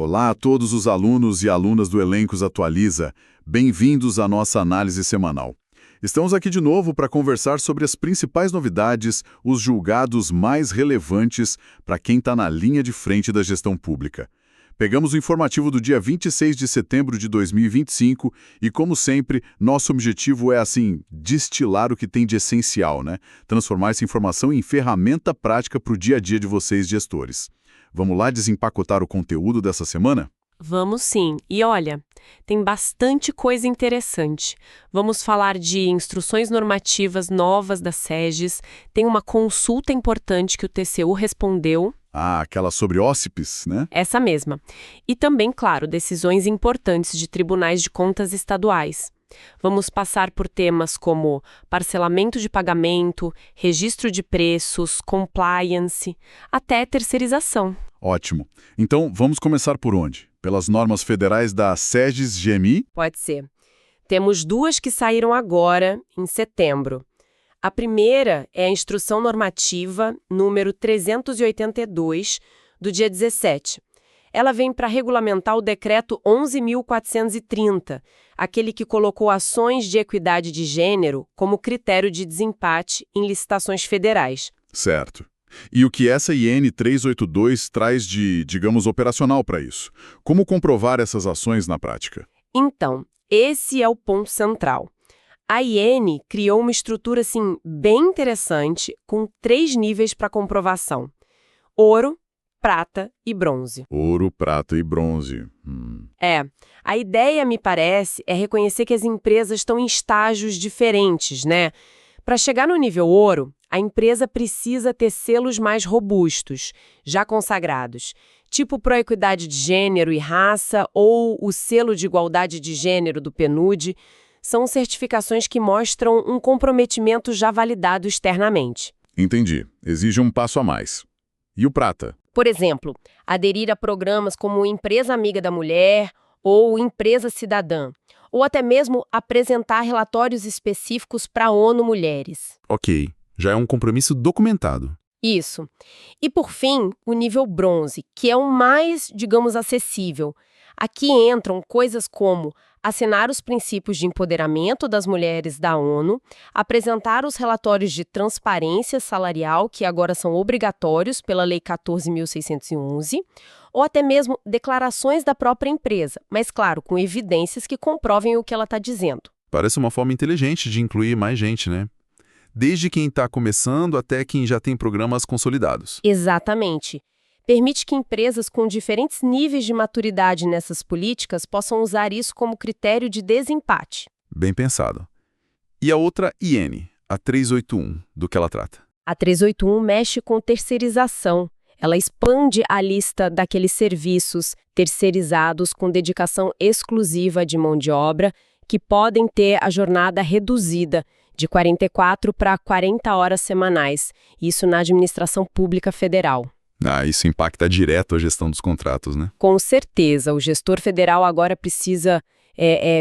Olá a todos os alunos e alunas do Elencos Atualiza. Bem-vindos à nossa análise semanal. Estamos aqui de novo para conversar sobre as principais novidades, os julgados mais relevantes para quem está na linha de frente da gestão pública. Pegamos o informativo do dia 26 de setembro de 2025 e, como sempre, nosso objetivo é, destilar o que tem de essencial, né? Transformar essa informação em ferramenta prática para o dia a dia de vocês, gestores. Vamos lá desempacotar o conteúdo dessa semana? Vamos sim. E olha, tem bastante coisa interessante. Vamos falar de instruções normativas novas da SEGES, tem uma consulta importante que o TCU respondeu. Ah, aquela sobre ósipes, né? Essa mesma. E também, claro, decisões importantes de tribunais de contas estaduais. Vamos passar por temas como parcelamento de pagamento, registro de preços, compliance, até terceirização. Ótimo. Então, vamos começar por onde? Pelas normas federais da SEGES-GMI? Pode ser. Temos duas que saíram agora, em setembro. A primeira é a Instrução Normativa número 382, do dia 17. Ela vem para regulamentar o Decreto 11.430, aquele que colocou ações de equidade de gênero como critério de desempate em licitações federais. Certo. E o que essa IN 382 traz de, operacional para isso? Como comprovar essas ações na prática? Então, esse é o ponto central. A IN criou uma estrutura, bem interessante, com 3 níveis para comprovação: ouro, prata e bronze. Ouro, prata e bronze. A ideia, me parece, é reconhecer que as empresas estão em estágios diferentes, né? Para chegar no nível ouro, a empresa precisa ter selos mais robustos, já consagrados, tipo Proequidade de Gênero e Raça ou o Selo de Igualdade de Gênero do PNUD. São certificações que mostram um comprometimento já validado externamente. Entendi. Exige um passo a mais. E o prata? Por exemplo, aderir a programas como Empresa Amiga da Mulher ou Empresa Cidadã, ou até mesmo apresentar relatórios específicos para a ONU Mulheres. Ok, já é um compromisso documentado. Isso. E por fim, o nível bronze, que é o mais, acessível. Aqui entram coisas como assinar os princípios de empoderamento das mulheres da ONU, apresentar os relatórios de transparência salarial, que agora são obrigatórios pela Lei 14.611, ou até mesmo declarações da própria empresa, mas, claro, com evidências que comprovem o que ela está dizendo. Parece uma forma inteligente de incluir mais gente, né? Desde quem está começando até quem já tem programas consolidados. Exatamente. Permite que empresas com diferentes níveis de maturidade nessas políticas possam usar isso como critério de desempate. Bem pensado. E a outra IN, a 381, do que ela trata? A 381 mexe com terceirização. Ela expande a lista daqueles serviços terceirizados com dedicação exclusiva de mão de obra que podem ter a jornada reduzida de 44 para 40 horas semanais. Isso na administração pública federal. Isso impacta direto a gestão dos contratos, né? Com certeza, o gestor federal agora precisa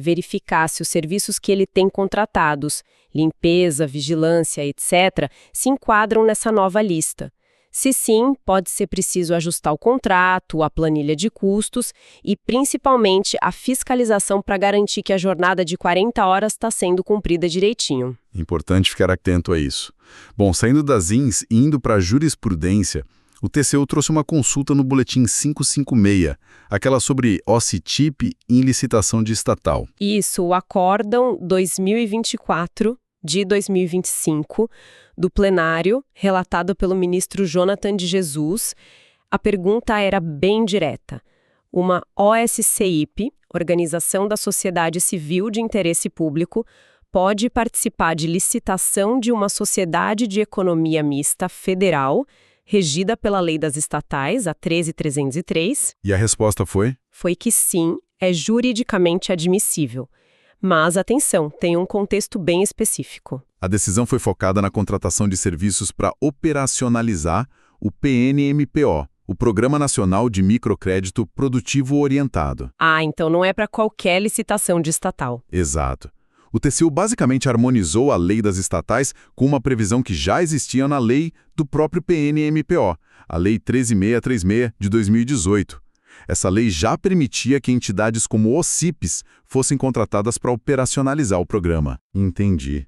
verificar se os serviços que ele tem contratados, limpeza, vigilância, etc., se enquadram nessa nova lista. Se sim, pode ser preciso ajustar o contrato, a planilha de custos e, principalmente, a fiscalização para garantir que a jornada de 40 horas está sendo cumprida direitinho. Importante ficar atento a isso. Bom, saindo das INs e indo para a jurisprudência, o TCU trouxe uma consulta no Boletim 556, aquela sobre OCTIP em licitação de estatal. Isso, o Acórdão 2024 de 2025, do plenário, relatado pelo ministro Jonathan de Jesus. A pergunta era bem direta. Uma OSCIP, Organização da Sociedade Civil de Interesse Público, pode participar de licitação de uma sociedade de economia mista federal, regida pela Lei das Estatais, a 13.303. E a resposta foi? Foi que sim, é juridicamente admissível. Mas, atenção, tem um contexto bem específico. A decisão foi focada na contratação de serviços para operacionalizar o PNMPO, o Programa Nacional de Microcrédito Produtivo Orientado. Então não é para qualquer licitação de estatal. Exato. O TCU basicamente harmonizou a lei das estatais com uma previsão que já existia na lei do próprio PNMPO, a Lei 13.636 de 2018. Essa lei já permitia que entidades como OCIPs fossem contratadas para operacionalizar o programa. Entendi.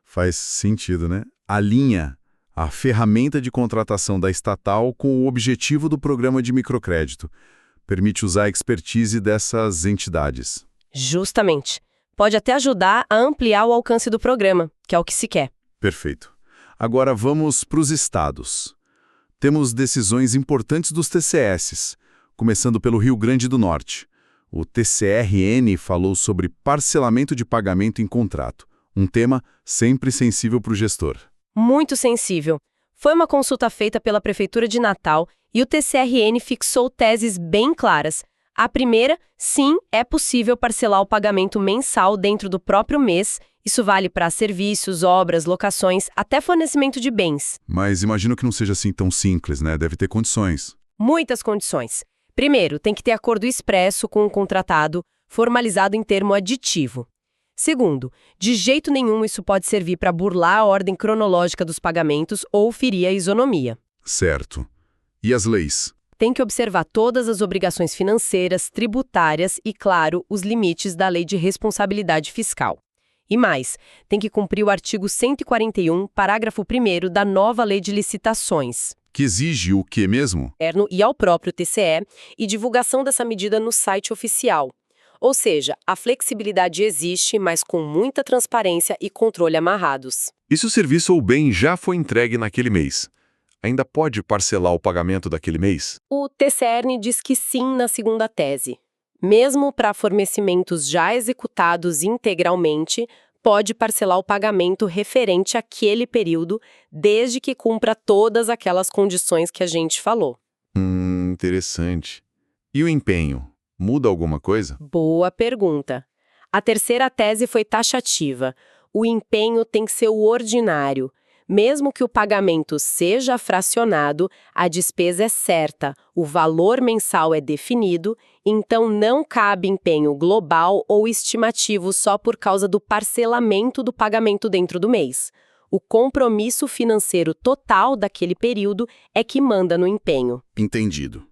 Faz sentido, né? Alinha a ferramenta de contratação da estatal com o objetivo do programa de microcrédito. Permite usar a expertise dessas entidades. Justamente. Pode até ajudar a ampliar o alcance do programa, que é o que se quer. Perfeito. Agora vamos para os estados. Temos decisões importantes dos TCS, começando pelo Rio Grande do Norte. O TCRN falou sobre parcelamento de pagamento em contrato, um tema sempre sensível para o gestor. Muito sensível. Foi uma consulta feita pela Prefeitura de Natal e o TCRN fixou teses bem claras. A primeira, sim, é possível parcelar o pagamento mensal dentro do próprio mês. Isso vale para serviços, obras, locações, até fornecimento de bens. Mas imagino que não seja assim tão simples, né? Deve ter condições. Muitas condições. Primeiro, tem que ter acordo expresso com o contratado, formalizado em termo aditivo. Segundo, de jeito nenhum isso pode servir para burlar a ordem cronológica dos pagamentos ou ferir a isonomia. Certo. E as leis? Tem que observar todas as obrigações financeiras, tributárias e, claro, os limites da Lei de Responsabilidade Fiscal. E mais, tem que cumprir o artigo 141, parágrafo 1º da nova Lei de Licitações. Que exige o quê mesmo? E ao próprio TCE, e divulgação dessa medida no site oficial. Ou seja, a flexibilidade existe, mas com muita transparência e controle amarrados. E se o serviço ou bem já foi entregue naquele mês? Ainda pode parcelar o pagamento daquele mês? O TCRN diz que sim na segunda tese. Mesmo para fornecimentos já executados integralmente, pode parcelar o pagamento referente àquele período, desde que cumpra todas aquelas condições que a gente falou. Interessante. E o empenho? Muda alguma coisa? Boa pergunta. A terceira tese foi taxativa. O empenho tem que ser o ordinário. Mesmo que o pagamento seja fracionado, a despesa é certa, o valor mensal é definido, então não cabe empenho global ou estimativo só por causa do parcelamento do pagamento dentro do mês. O compromisso financeiro total daquele período é que manda no empenho. Entendido.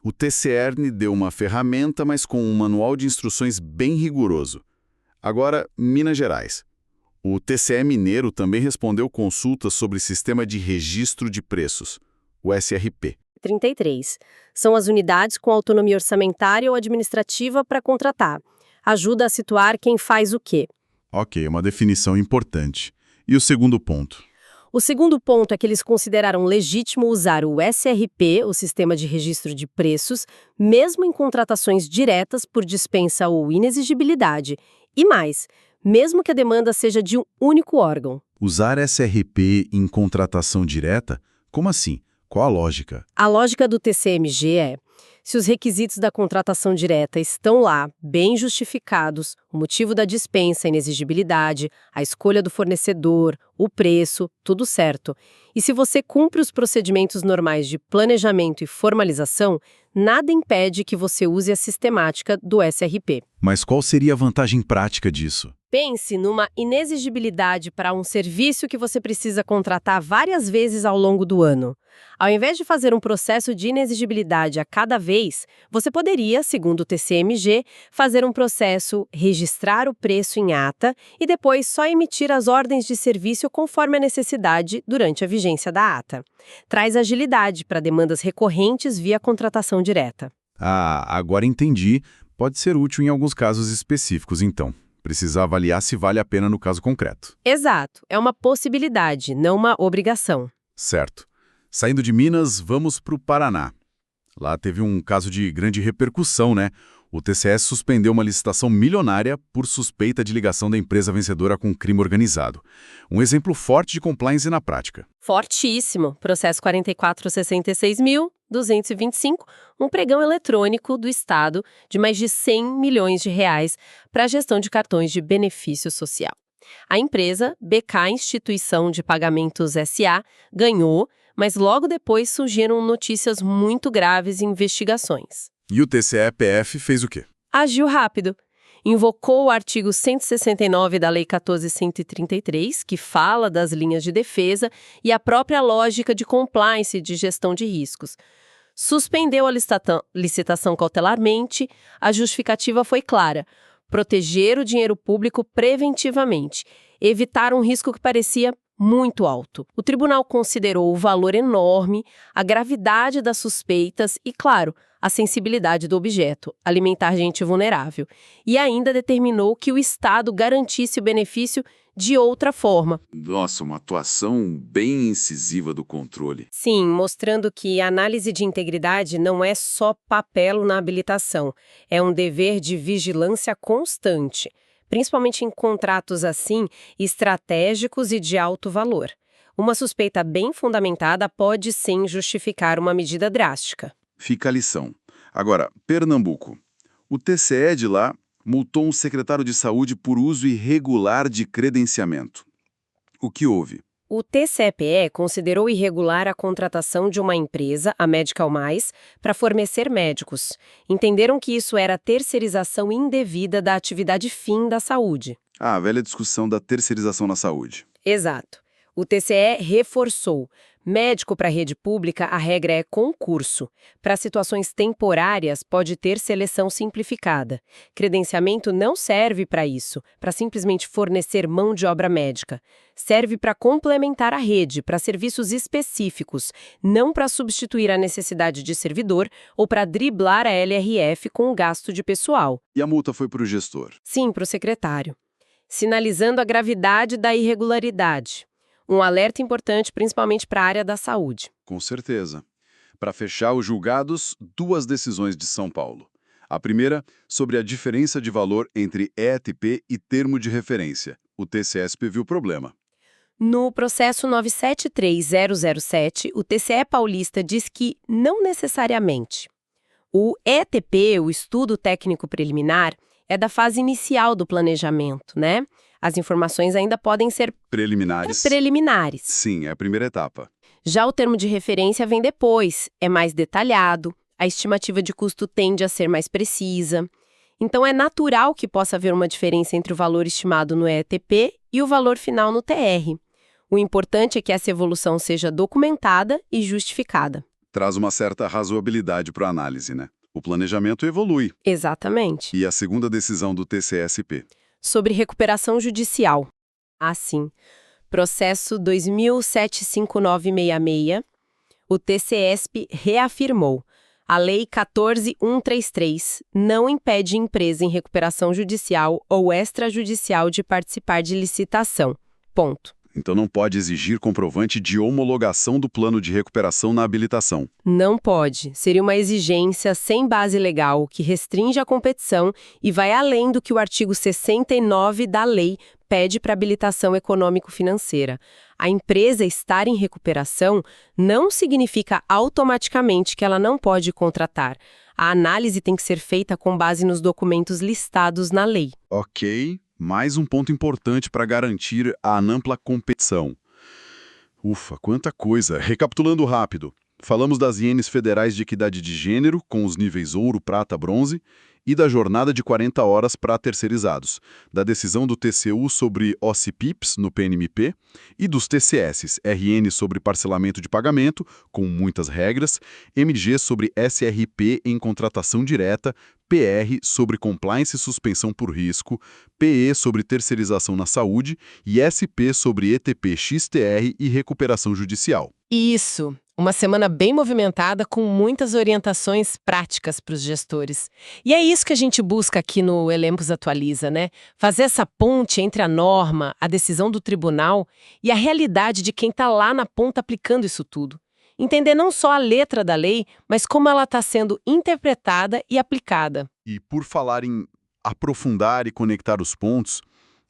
O TCRN deu uma ferramenta, mas com um manual de instruções bem rigoroso. Agora, Minas Gerais. O TCE Mineiro também respondeu consultas sobre Sistema de Registro de Preços, o SRP. 33. São as unidades com autonomia orçamentária ou administrativa para contratar. Ajuda a situar quem faz o quê. Ok, uma definição importante. E o segundo ponto? O segundo ponto é que eles consideraram legítimo usar o SRP, o Sistema de Registro de Preços, mesmo em contratações diretas por dispensa ou inexigibilidade. E mais, mesmo que a demanda seja de um único órgão. Usar SRP em contratação direta? Como assim? Qual a lógica? A lógica do TCMG é: se os requisitos da contratação direta estão lá, bem justificados, o motivo da dispensa, a inexigibilidade, a escolha do fornecedor, o preço, tudo certo. E se você cumpre os procedimentos normais de planejamento e formalização, nada impede que você use a sistemática do SRP. Mas qual seria a vantagem prática disso? Pense numa inexigibilidade para um serviço que você precisa contratar várias vezes ao longo do ano. Ao invés de fazer um processo de inexigibilidade a cada vez, você poderia, segundo o TCMG, fazer um processo, registrar o preço em ata e depois só emitir as ordens de serviço conforme a necessidade durante a vigência da ata. Traz agilidade para demandas recorrentes via contratação direta. Ah, agora entendi. Pode ser útil em alguns casos específicos, então. Precisa avaliar se vale a pena no caso concreto. Exato. É uma possibilidade, não uma obrigação. Certo. Saindo de Minas, vamos para o Paraná. Lá teve um caso de grande repercussão, né? O TCS suspendeu uma licitação milionária por suspeita de ligação da empresa vencedora com crime organizado. Um exemplo forte de compliance na prática. Fortíssimo. Processo 44.662.225, um pregão eletrônico do Estado de mais de 100 milhões de reais para a gestão de cartões de benefício social. A empresa, BK Instituição de Pagamentos S.A., ganhou, mas logo depois surgiram notícias muito graves e investigações. E o TCE-PF fez o quê? Agiu rápido. Invocou o artigo 169 da Lei 14.133, que fala das linhas de defesa, e a própria lógica de compliance de gestão de riscos. suspendeu a licitação cautelarmente. A justificativa foi clara: proteger o dinheiro público preventivamente, evitar um risco que parecia muito alto. O tribunal considerou o valor enorme, a gravidade das suspeitas e, claro, a sensibilidade do objeto, alimentar gente vulnerável, e ainda determinou que o Estado garantisse o benefício de outra forma. Nossa, uma atuação bem incisiva do controle. Sim, mostrando que a análise de integridade não é só papel na habilitação, é um dever de vigilância constante, principalmente em contratos assim, estratégicos e de alto valor. Uma suspeita bem fundamentada pode sim justificar uma medida drástica. Fica a lição. Agora, Pernambuco. O TCE de lá multou um secretário de saúde por uso irregular de credenciamento. O que houve? O TCE-PE considerou irregular a contratação de uma empresa, a Medical Mais, para fornecer médicos. Entenderam que isso era terceirização indevida da atividade fim da saúde. Ah, a velha discussão da terceirização na saúde. Exato. O TCE reforçou: médico para a rede pública, a regra é concurso. Para situações temporárias, pode ter seleção simplificada. Credenciamento não serve para isso, para simplesmente fornecer mão de obra médica. Serve para complementar a rede, para serviços específicos, não para substituir a necessidade de servidor ou para driblar a LRF com o gasto de pessoal. E a multa foi para o gestor? Sim, para o secretário. Sinalizando a gravidade da irregularidade. Um alerta importante, principalmente para a área da saúde. Com certeza. Para fechar os julgados, duas decisões de São Paulo. A primeira, sobre a diferença de valor entre ETP e termo de referência. O TCE-SP viu o problema. No processo 973007, o TCE paulista diz que não necessariamente. O ETP, o Estudo Técnico Preliminar, é da fase inicial do planejamento, né? As informações ainda podem ser Preliminares. Sim, é a primeira etapa. Já o termo de referência vem depois, é mais detalhado, a estimativa de custo tende a ser mais precisa. Então é natural que possa haver uma diferença entre o valor estimado no ETP e o valor final no TR. O importante é que essa evolução seja documentada e justificada. Traz uma certa razoabilidade para a análise, né? O planejamento evolui. Exatamente. E a segunda decisão do TCE-SP? Sobre recuperação judicial. Assim, processo 20075966, o TCE-SP reafirmou: a Lei 14.133 não impede empresa em recuperação judicial ou extrajudicial de participar de licitação. Ponto. Então não pode exigir comprovante de homologação do plano de recuperação na habilitação. Não pode. Seria uma exigência sem base legal que restringe a competição e vai além do que o artigo 69 da lei pede para habilitação econômico-financeira. A empresa estar em recuperação não significa automaticamente que ela não pode contratar. A análise tem que ser feita com base nos documentos listados na lei. Ok. Mais um ponto importante para garantir a ampla competição. Ufa, quanta coisa! Recapitulando rápido, falamos das ienes federais de equidade de gênero, com os níveis ouro, prata, bronze, e da jornada de 40 horas para terceirizados, da decisão do TCU sobre OCPIPs no PNMP e dos TCS, RN sobre parcelamento de pagamento, com muitas regras, MG sobre SRP em contratação direta, PR sobre compliance e suspensão por risco, PE sobre terceirização na saúde e SP sobre ETP XTR e recuperação judicial. Isso! Uma semana bem movimentada com muitas orientações práticas para os gestores. E é isso que a gente busca aqui no Elempos Atualiza, né? Fazer essa ponte entre a norma, a decisão do tribunal e a realidade de quem está lá na ponta aplicando isso tudo. Entender não só a letra da lei, mas como ela está sendo interpretada e aplicada. E por falar em aprofundar e conectar os pontos,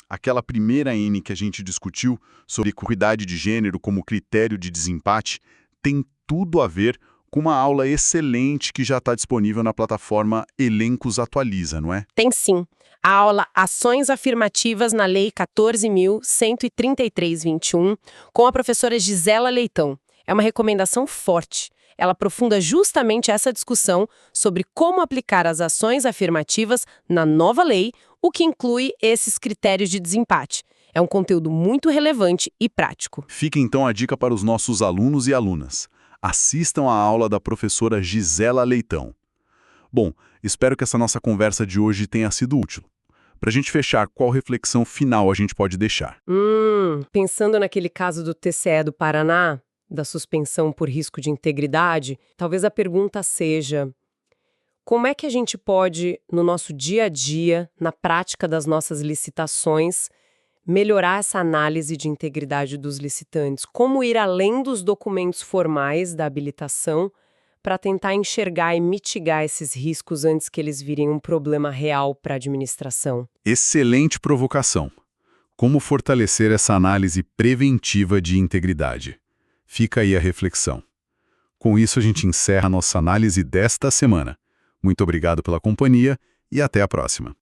aquela primeira N que a gente discutiu sobre equidade de gênero como critério de desempate tem tudo a ver com uma aula excelente que já está disponível na plataforma Elencos Atualiza, não é? Tem sim. A aula Ações Afirmativas na Lei 14.133/21, com a professora Gisela Leitão. É uma recomendação forte. Ela aprofunda justamente essa discussão sobre como aplicar as ações afirmativas na nova lei, o que inclui esses critérios de desempate. É um conteúdo muito relevante e prático. Fica então a dica para os nossos alunos e alunas. assistam à aula da professora Gisela Leitão. Bom, espero que essa nossa conversa de hoje tenha sido útil. Para a gente fechar, qual reflexão final a gente pode deixar? Pensando naquele caso do TCE do Paraná, da suspensão por risco de integridade, talvez a pergunta seja: como é que a gente pode, no nosso dia a dia, na prática das nossas licitações, melhorar essa análise de integridade dos licitantes? Como ir além dos documentos formais da habilitação para tentar enxergar e mitigar esses riscos antes que eles virem um problema real para a administração? Excelente provocação. Como fortalecer essa análise preventiva de integridade? Fica aí a reflexão. Com isso, a gente encerra a nossa análise desta semana. Muito obrigado pela companhia e até a próxima.